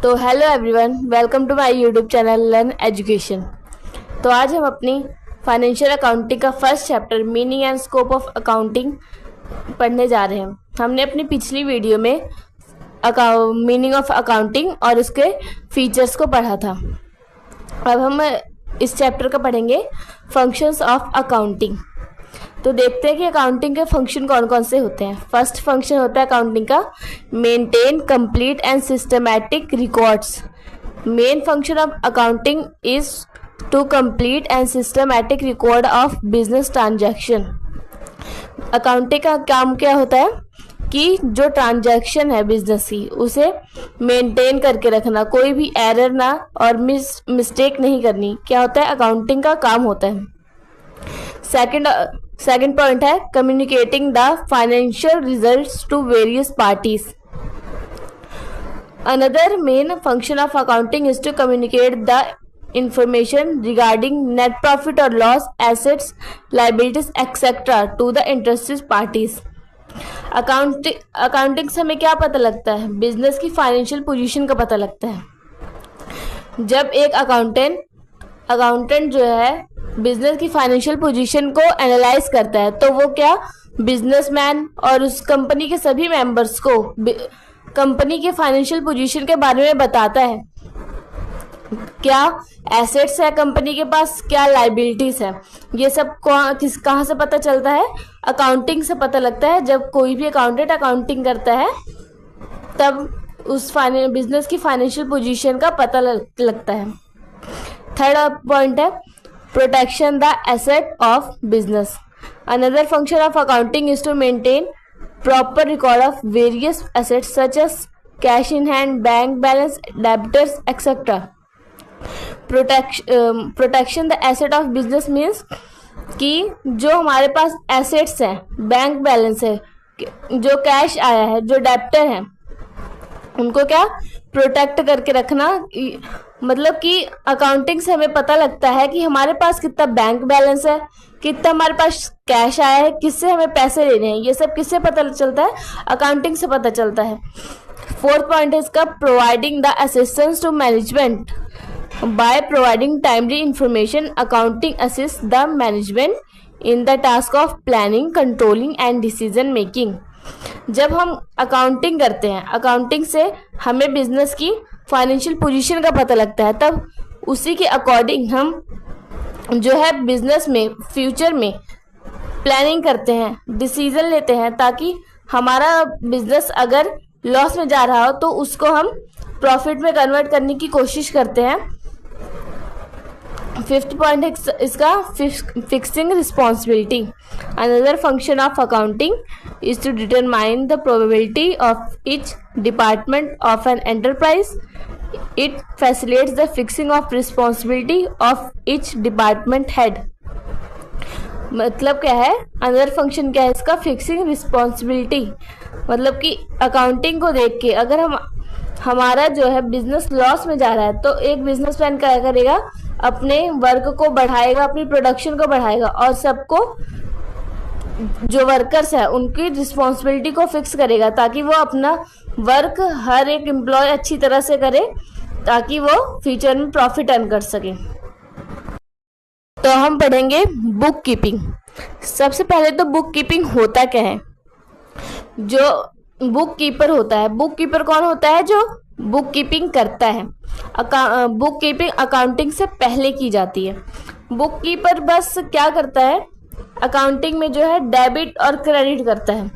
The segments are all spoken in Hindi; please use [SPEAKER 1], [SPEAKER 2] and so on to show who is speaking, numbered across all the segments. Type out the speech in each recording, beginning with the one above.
[SPEAKER 1] तो hello everyone, welcome to my YouTube channel learn education. तो आज हम अपनी फाइनेंशियल अकाउंटिंग का first chapter meaning and scope of accounting पढ़ने जा रहे हैं। हमने अपनी पिछली वीडियो में मीनिंग ऑफ अकाउंटिंग और उसके फीचर्स को पढ़ा था। अब हम इस चैप्टर का पढ़ेंगे फंक्शंस ऑफ अकाउंटिंग। तो देखते हैं कि अकाउंटिंग के फंक्शन कौन कौन से होते हैं। फर्स्ट फंक्शन होता है अकाउंटिंग का maintain complete and systematic records. Main function of accounting is to complete and systematic record of business transaction. Accounting का काम क्या होता है कि जो ट्रांजैक्शन है बिजनेस की उसे मेंटेन करके रखना, कोई भी एरर ना और मिस्टेक नहीं करनी, क्या होता है अकाउंटिंग का काम होता है। सेकंड पॉइंट है communicating the financial results to various parties. Another main function of accounting is to communicate the information regarding net profit or loss, assets, liabilities, etc. to the interested parties. Accounting से हमें क्या पता लगता है? बिजनेस की फाइनेंशियल पोजीशन का पता लगता है। जब एक अकाउंटेंट जो है बिजनेस की फाइनेंशियल पोजीशन को एनालाइज करता है तो वो क्या बिजनेसमैन और उस कंपनी के सभी मेंबर्स को कंपनी के फाइनेंशियल पोजीशन के बारे में बताता है। क्या एसेट्स है कंपनी के पास, क्या लाइबिलिटीज है, ये सब कहाँ से पता चलता है? अकाउंटिंग से पता लगता है। जब कोई भी अकाउंटेंट अकाउंटिंग करता है तब उस बिजनेस की फाइनेंशियल पोजीशन का पता लगता है। थर्ड पॉइंट है protection the asset of business. Another function of accounting is to maintain proper record of various assets such as cash in hand, bank balance, debtors etcetera. Protection the asset of business means कि जो हमारे पास एसेट्स हैं, बैंक बैलेंस है, जो कैश आया है, जो डेबिटर है, उनको क्या प्रोटेक्ट करके रखना। मतलब कि अकाउंटिंग से हमें पता लगता है कि हमारे पास कितना बैंक बैलेंस है, कितना हमारे पास कैश आया है, किससे हमें पैसे लेने हैं, ये सब किससे पता चलता है? अकाउंटिंग से पता चलता है। फोर्थ पॉइंट है इसका providing the assistance to management by providing timely information. Accounting assist the management in the task of planning, controlling and decision making. जब हम अकाउंटिंग करते हैं, अकाउंटिंग से हमें बिजनेस की फाइनेंशियल पोजीशन का पता लगता है, तब उसी के अकॉर्डिंग हम जो है बिजनेस में फ्यूचर में प्लानिंग करते हैं, डिसीजन लेते हैं, ताकि हमारा बिजनेस अगर लॉस में जा रहा हो तो उसको हम प्रॉफिट में कन्वर्ट करने की कोशिश करते हैं। फिफ्थ पॉइंट है इसका fixing responsibility. Another function of accounting is to determine the probability of each department of an enterprise. It facilitates the fixing of responsibility of each department head. मतलब क्या है? अनदर फंक्शन क्या है इसका? Fixing responsibility. मतलब कि अकाउंटिंग को देख के अगर हमारा जो है बिजनेस लॉस में जा रहा है तो एक बिजनेसमैन क्या करेगा? अपने वर्क को बढ़ाएगा, अपनी प्रोडक्शन को बढ़ाएगा और सबको जो वर्कर्स है उनकी रिस्पॉन्सिबिलिटी को फिक्स करेगा ताकि वो अपना वर्क हर एक एम्प्लॉय अच्छी तरह से करे ताकि वो फ्यूचर में प्रॉफिट अर्न कर सके। तो हम पढ़ेंगे बुक कीपिंग। सबसे पहले तो बुक कीपिंग होता क्या है? जो बुक कीपर होता है, बुक कीपर कौन होता है? जो बुक कीपिंग करता है। बुक कीपिंग अकाउंटिंग से पहले की जाती है। बुक कीपर बस क्या करता है? अकाउंटिंग में जो है डेबिट और क्रेडिट करता है।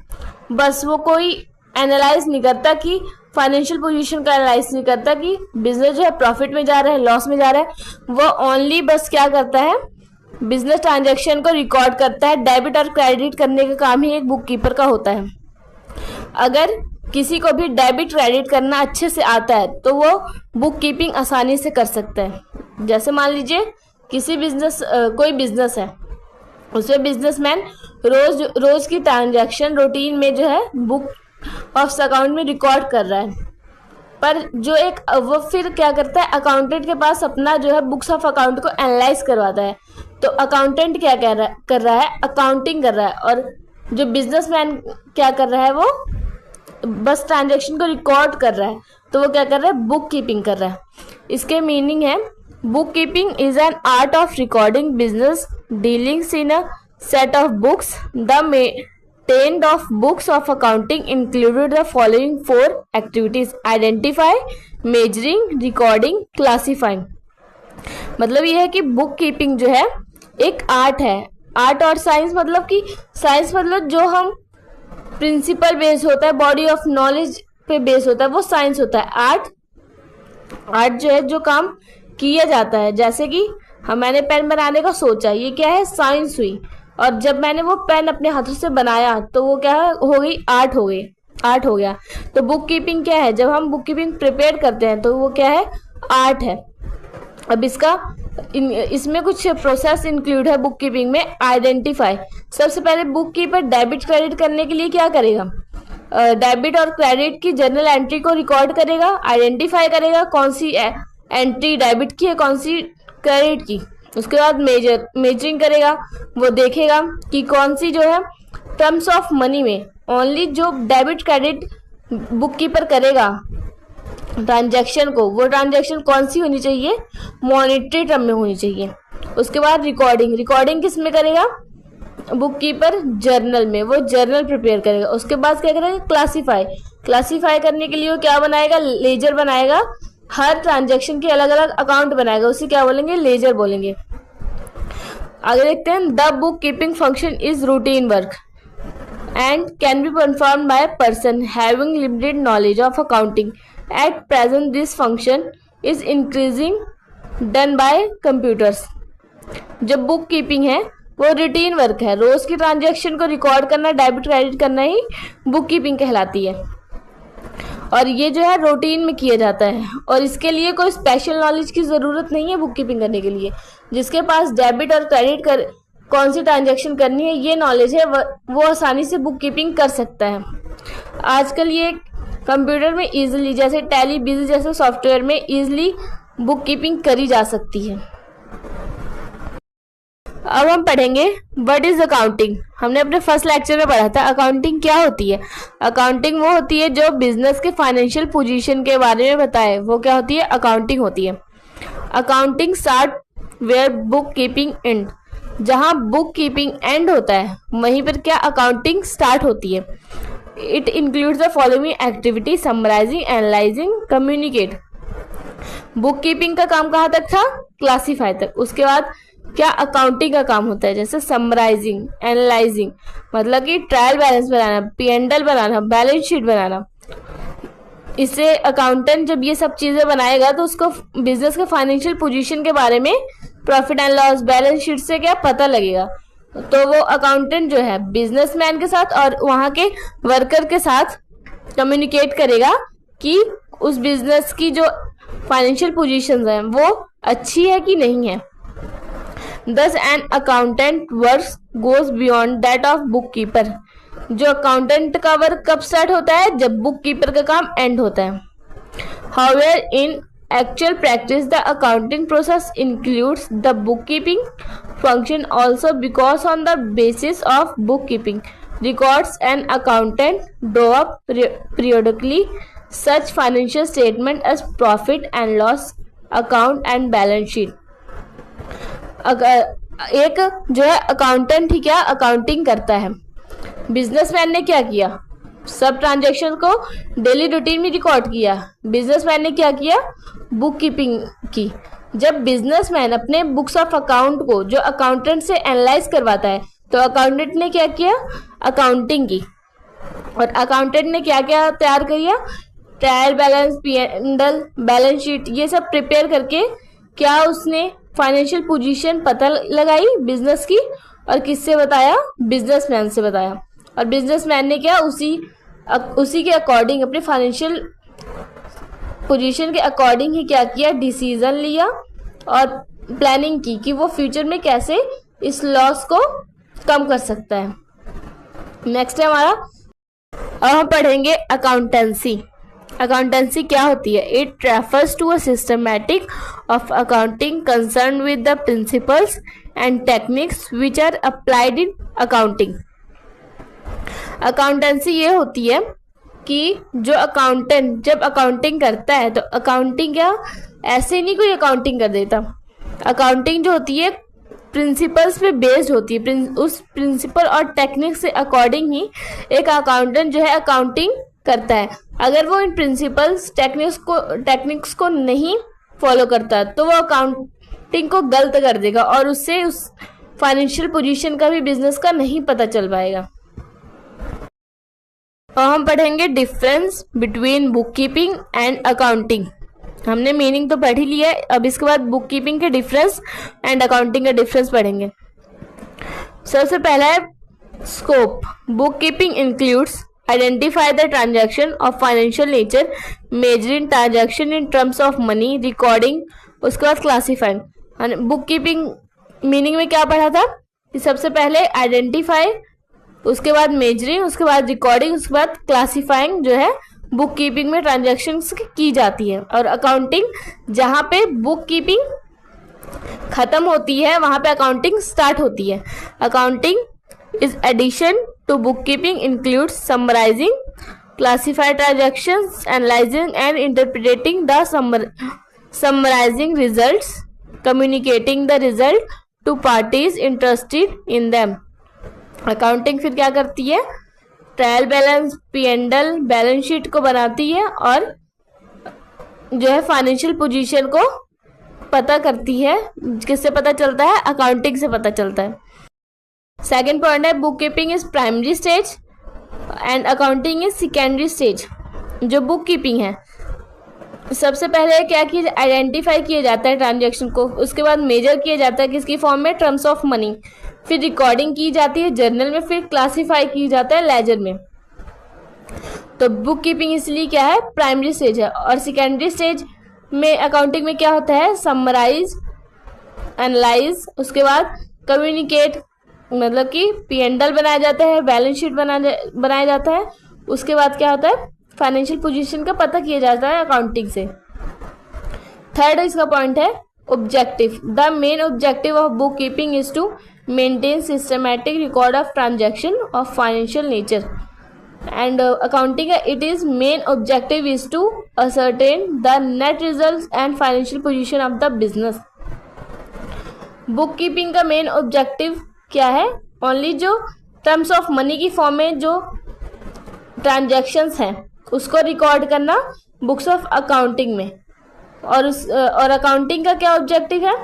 [SPEAKER 1] बस वो कोई एनालाइज नहीं करता कि फाइनेंशियल पोजीशन का एनालाइज नहीं करता कि बिजनेस जो है प्रॉफिट में जा रहा है, लॉस में जा रहा है। वो ओनली बस क्या करता है? बिजनेस ट्रांजैक्शन को रिकॉर्ड करता है। डेबिट और क्रेडिट करने का काम ही एक बुक कीपर का होता है। अगर किसी को भी डेबिट क्रेडिट करना अच्छे से आता है तो वो बुक कीपिंग आसानी से कर सकता है। जैसे मान लीजिए कोई बिजनेस है, उसमें बिजनेसमैन रोज की ट्रांजैक्शन रूटीन में जो है बुक ऑफ अकाउंट में रिकॉर्ड कर रहा है, पर जो वो फिर क्या करता है? अकाउंटेंट के पास अपना जो है बुक्स ऑफ अकाउंट को एनालाइज करवाता है। तो अकाउंटेंट क्या कर रहा है? अकाउंटिंग कर रहा है। और जो बिजनेसमैन क्या कर रहा है? वो बस ट्रांजैक्शन को रिकॉर्ड कर रहा है, तो वो क्या कर रहा है, बुक कीपिंग कर रहा है। इसके मीनिंग है book keeping is an art of recording business dealings in a set of books. The maintained of books of accounting included the following 4 activities: identify, measuring, recording, classifying। मतलब ये है कि बुक कीपिंग जो है एक आर्ट है। आर्ट और साइंस मतलब कि साइंस मतलब जो हम प्रिंसिपल बेस होता है, बॉडी ऑफ नॉलेज पे बेस होता है, वो साइंस होता है। आर्ट जो है जो काम किया जाता है, जैसे कि मैंने पेन बनाने का सोचा, ये क्या है, साइंस हुई। और जब मैंने वो पेन अपने हाथों से बनाया तो वो क्या हो गई, आर्ट हो गई, आर्ट हो गया। तो बुक कीपिंग क्या है, जब हम बुक कीपिंग प्रिपेयर करते हैं तो वो क्या है, आर्ट है। अब इसमें कुछ प्रोसेस इंक्लूड है बुक कीपिंग में। आइडेंटिफाई, सबसे पहले बुक कीपर डेबिट क्रेडिट करने के लिए क्या करेगा, डेबिट और क्रेडिट की जर्नल एंट्री को रिकॉर्ड करेगा, आइडेंटिफाई करेगा कौन सी एंट्री डेबिट की है, कौन सी क्रेडिट की। उसके बाद मेजरिंग करेगा, वो देखेगा कि कौन सी जो है टर्म्स ऑफ मनी में ओनली जो डेबिट क्रेडिट बुक कीपर करेगा ट्रांजैक्शन को, वो ट्रांजैक्शन कौन सी होनी चाहिए, मॉनेटरी टर्म में होनी चाहिए। उसके बाद रिकॉर्डिंग किस में करेगा, बुक कीपर जर्नल में, वो जर्नल प्रिपेयर करेगा। उसके बाद क्या करेगा, क्लासीफाई करने के लिए वो क्या बनाएगा, लेजर बनाएगा। हर ट्रांजैक्शन के अलग अलग अकाउंट बनाएगा, उसे क्या बोलेंगे, लेजर बोलेंगे। आगे देखते हैं, the book keeping function is routine work and can be performed by a person having limited knowledge of accounting. At present, this function is increasing done by computers. जो बुक कीपिंग है वो रूटीन वर्क है, रोज की ट्रांजैक्शन को रिकॉर्ड करना, डेबिट क्रेडिट करना ही बुक कीपिंग कहलाती है। और ये जो है रूटीन में किया जाता है, और इसके लिए कोई स्पेशल नॉलेज की ज़रूरत नहीं है बुक कीपिंग करने के लिए। जिसके पास डेबिट और क्रेडिट कौन सी ट्रांजैक्शन करनी है ये नॉलेज है, वो आसानी से बुक कीपिंग कर सकता है। आजकल ये कंप्यूटर में इजीली, जैसे टैली, बिजी जैसे सॉफ्टवेयर में इजीली बुक कीपिंग करी जा सकती है। अब हम पढ़ेंगे व्हाट इज अकाउंटिंग। हमने अपने फर्स्ट लेक्चर में पढ़ा था अकाउंटिंग क्या होती है। अकाउंटिंग वो होती है जो बिजनेस के फाइनेंशियल पोजीशन के बारे में बताए, वो क्या होती है, अकाउंटिंग होती है। Accounting start where book keeping end, जहां बुक कीपिंग एंड होता है वहीं पर क्या अकाउंटिंग स्टार्ट होती है। It includes the following activity: summarising, analysing, communicate. Book keeping का काम कहाँ तक था, क्लासीफाई तक। उसके बाद क्या अकाउंटिंग का काम होता है, जैसे समराइजिंग, एनालाइजिंग, मतलब कि ट्रायल बैलेंस बनाना, P&L बनाना, बैलेंस शीट बनाना। इससे अकाउंटेंट जब ये सब चीजें बनाएगा तो उसको बिजनेस के फाइनेंशियल पोजीशन के बारे में, profit and loss, balance sheet से क्या पता लगेगा। तो वो अकाउंटेंट जो है बिजनेसमैन के साथ और वहां के वर्कर के साथ कम्युनिकेट करेगा कि उस बिजनेस की जो फाइनेंशियल पोजीशन है वो अच्छी है कि नहीं है। Thus an accountant work goes beyond that of bookkeeper। जो अकाउंटेंट का वर्क कब स्टार्ट होता है, जब बुक कीपर का काम एंड होता है। However, in actual practice, the accounting process includes the bookkeeping function also, because on the basis of bookkeeping records, an accountant draw up periodically such financial statement as profit and loss account and balance sheet। एक जो है अकाउंटेंट ही क्या अकाउंटिंग करता है। बिजनेसमैन ने क्या किया, सब ट्रांजैक्शन को डेली रूटीन में रिकॉर्ड किया। बिजनेसमैन ने क्या किया, बुक कीपिंग की। जब बिजनेसमैन अपने बुक्स ऑफ अकाउंट को जो अकाउंटेंट से एनालाइज करवाता है तो अकाउंटेंट ने क्या किया, अकाउंटिंग की। और अकाउंटेंट ने क्या क्या तैयार किया, trial balance, P&L, balance sheet, ये सब प्रिपेयर करके क्या उसने फाइनेंशियल पोजीशन पता लगाई बिजनेस की, और किससे बताया, बिजनेसमैन से बताया। और बिजनेसमैन ने क्या उसी के अकॉर्डिंग, अपने फाइनेंशियल पोजीशन के अकॉर्डिंग ही क्या किया, डिसीजन लिया और प्लानिंग की कि वो फ्यूचर में कैसे इस लॉस को कम कर सकता है। नेक्स्ट है हमारा, अब हम पढ़ेंगे अकाउंटेंसी। अकाउंटेंसी क्या होती है, it refers to a systematic of accounting concern with the principles and techniques which are applied in accounting. Accountancy ये होती है कि जो अकाउंटेंट जब अकाउंटिंग करता है तो अकाउंटिंग क्या ऐसे नहीं कोई अकाउंटिंग कर देता। अकाउंटिंग जो होती है प्रिंसिपल्स पे बेस्ड होती है, उस प्रिंसिपल और टेक्निक से अकॉर्डिंग ही एक अकाउंटेंट जो है अकाउंटिंग करता है। अगर वो इन प्रिंसिपल्स टेक्निक्स को नहीं फॉलो करता तो वो अकाउंटिंग को गलत कर देगा और उससे उस फाइनेंशियल पोजीशन का भी बिजनेस का नहीं पता चल पाएगा। और हम पढ़ेंगे difference between book keeping and accounting. हमने मीनिंग तो पढ़ ही लिया है, अब इसके बाद बुक कीपिंग के डिफरेंस एंड अकाउंटिंग का डिफरेंस पढ़ेंगे। सबसे पहला है scope. Book keeping includes identify the transaction of financial nature, measuring transaction in terms of money, recording, उसके बाद क्लासिफाइंग। बुक कीपिंग मीनिंग में क्या पढ़ा था कि सबसे पहले आइडेंटिफाई, उसके बाद मेजरिंग, उसके बाद रिकॉर्डिंग, उसके बाद क्लासिफाइंग जो है बुक कीपिंग में ट्रांजैक्शंस की जाती है। और अकाउंटिंग जहाँ पे बुक कीपिंग खत्म होती है वहाँ पे अकाउंटिंग स्टार्ट होती है। Accounting is addition to book keeping includes summarising, classified transactions, analysing and interpreting the summarising results, communicating the result to parties interested in them. Accounting फिर क्या करती है, trial balance, P&L, balance sheet को बनाती है और जो है फाइनेंशियल पोजीशन को पता करती है। किससे पता चलता है, अकाउंटिंग से पता चलता है। सेकंड पॉइंट है book keeping is primary stage and accounting is secondary stage. जो बुक कीपिंग है सबसे पहले क्या किया, आइडेंटिफाई किया जाता है ट्रांजैक्शन को, उसके बाद मेजर किया जाता है किसकी फॉर्म में, टर्म्स ऑफ मनी, फिर रिकॉर्डिंग की जाती है जर्नल में, फिर क्लासिफाई की जाता है लेजर में। तो बुक कीपिंग इसलिए क्या है, प्राइमरी स्टेज है। और सेकेंडरी स्टेज में अकाउंटिंग में क्या होता है, समराइज, एनालाइज, उसके बाद कम्युनिकेट, मतलब कि P&L बनाया जाता है, बैलेंस शीट बनाया जाता है, उसके बाद क्या होता है, फाइनेंशियल पोजीशन का पता किया जाता है अकाउंटिंग से। थर्ड इसका पॉइंट है objective. The main objective of book keeping is to maintain systematic record of transaction of financial nature and accounting it is main objective is to ascertain the net results and financial position of the business. Book keeping का मेन ऑब्जेक्टिव क्या है, ओनली जो टर्म्स ऑफ मनी की फॉर्म में जो ट्रांजैक्शंस हैं उसको रिकॉर्ड करना बुक्स ऑफ अकाउंटिंग में। और अकाउंटिंग का क्या ऑब्जेक्टिव है,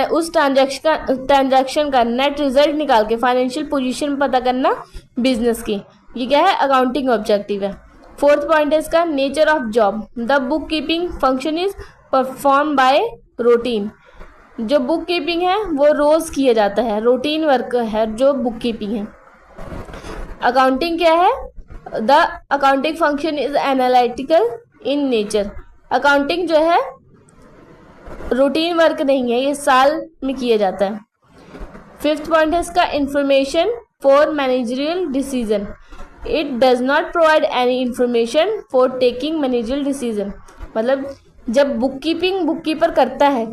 [SPEAKER 1] उस ट्रांजैक्शन का नेट रिजल्ट निकाल के फाइनेंशियल पोजीशन पता करना बिजनेस की। ये क्या है, अकाउंटिंग ऑब्जेक्टिव है। फोर्थ पॉइंट है इसका nature of job. The book keeping function is perform by routine. जो बुक कीपिंग है वो रोज किया जाता है, रूटीन वर्क है जो बुक कीपिंग है। अकाउंटिंग क्या है, the accounting function is analytical in nature. Accounting जो है रूटीन वर्क नहीं है, ये साल में किया जाता है। फिफ्थ पॉइंट है इसका information for managerial decision. It does not provide any information for taking managerial decision. मतलब जब बुक कीपिंग बुक कीपर करता है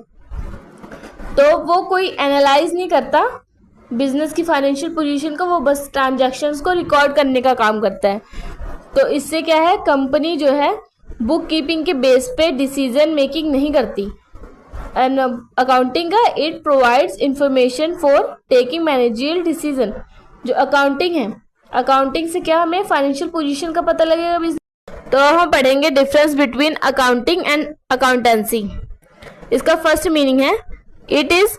[SPEAKER 1] तो वो कोई एनालाइज नहीं करता बिजनेस की फाइनेंशियल पोजीशन को, वो बस ट्रांजैक्शंस को रिकॉर्ड करने का काम करता है। तो इससे क्या है, कंपनी जो है बुक कीपिंग के बेस पे डिसीजन मेकिंग नहीं करती। एंड अकाउंटिंग का it provides information for taking managerial decision. जो अकाउंटिंग है, अकाउंटिंग से क्या हमें फाइनेंशियल पोजीशन का पता लगेगा बिजनेस। तो हम पढ़ेंगे difference between accounting and accountancy. इसका फर्स्ट मीनिंग है it is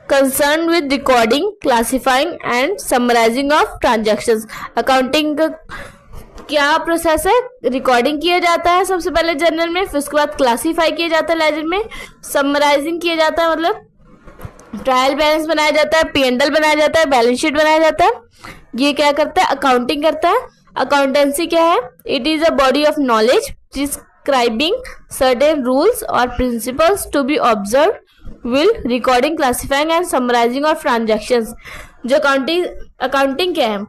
[SPEAKER 1] concerned with recording, classifying and summarizing of transactions। Accounting का क्या प्रोसेस है, रिकॉर्डिंग किया जाता है सबसे पहले जर्नल में, फिर उसके बाद क्लासीफाई किया जाता है लेजर में, समराइजिंग किया जाता है मतलब ट्रायल बैलेंस बनाया जाता है, P&L बनाया जाता है, बैलेंस शीट बनाया जाता है। ये क्या करता है, अकाउंटिंग करता है। अकाउंटेंसी क्या है, it is a body of knowledge describing certain rules और principles to be observe will recording, classifying and summarizing of transactions. जो अकाउंटिंग क्या है,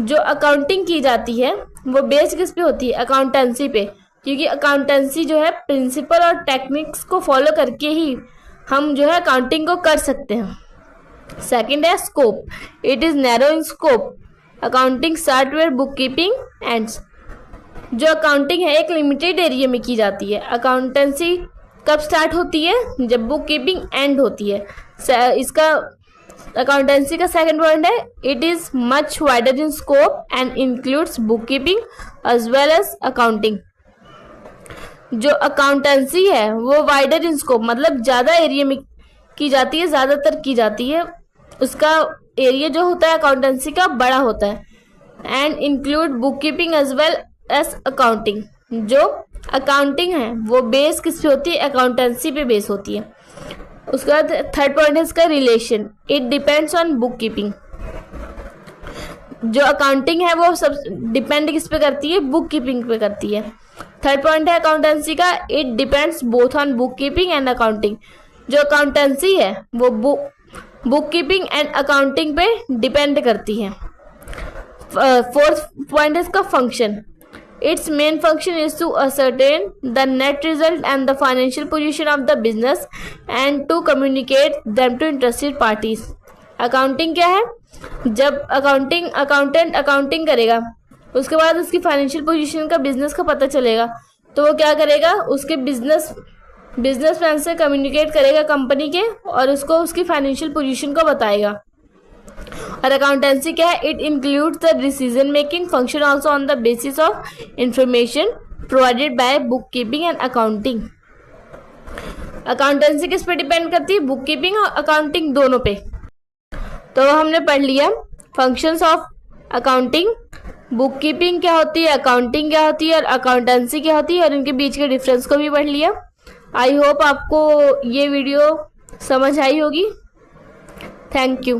[SPEAKER 1] जो अकाउंटिंग की जाती है वो बेस्ड किस पे होती है, अकाउंटेंसी पे, क्योंकि अकाउंटेंसी जो है प्रिंसिपल और टेक्निक्स को फॉलो करके ही हम जो है अकाउंटिंग को कर सकते हैं। सेकंड है scope. It is narrow in scope accounting start where book keeping ends. जो अकाउंटिंग है एक लिमिटेड एरिया में की जाती है। अकाउंटेंसी कब स्टार्ट होती है? जब बुक कीपिंग एंड होती है। इसका अकाउंटेंसी का सेकंड पॉइंट है, it is much wider in scope and includes book keeping as well as accounting. जो अकाउंटेंसी है वो वाइडर इन स्कोप मतलब ज़्यादा एरिया में की जाती है, ज़्यादातर की जाती है। उसका एरिया जो होता है अकाउंटेंसी का बड़ा होता है। And include book keeping as well as accounting. जो अकाउंटिंग है वो बेस किस पे होती है? अकाउंटेंसी पे बेस होती है। उसके बाद थर्ड पॉइंट है इसका relation, it depends on book keeping. जो अकाउंटिंग है वो सब डिपेंड किस पे करती है? बुक कीपिंग पे करती है। थर्ड पॉइंट है अकाउंटेंसी का, it depends both on book keeping and accounting. जो अकाउंटेंसी है वो बुक कीपिंग एंड अकाउंटिंग पे डिपेंड करती है। फोर्थ पॉइंट है इसका function, its main function is to ascertain the net result and the financial position of the business and to communicate them to interested parties. Accounting क्या है? जब अकाउंटेंट अकाउंटिंग करेगा उसके बाद उसकी फाइनेंशियल पोजीशन का बिजनेस का पता चलेगा तो वो क्या करेगा? उसके बिजनेस प्लान से कम्युनिकेट करेगा कंपनी के और उसको उसकी फाइनेंशियल पोजीशन को बताएगा। और अकाउंटेंसी क्या है? It includes the decision making function also on the basis of information provided by book keeping and accounting. Accountancy किस पे डिपेंड करती है? बुक कीपिंग और अकाउंटिंग दोनों पे। तो हमने पढ़ लिया functions of accounting, book keeping क्या होती है, अकाउंटिंग क्या होती है और अकाउंटेंसी क्या होती है, और इनके बीच के डिफरेंस को भी पढ़ लिया। आई होप आपको ये वीडियो समझ आई होगी। Thank you.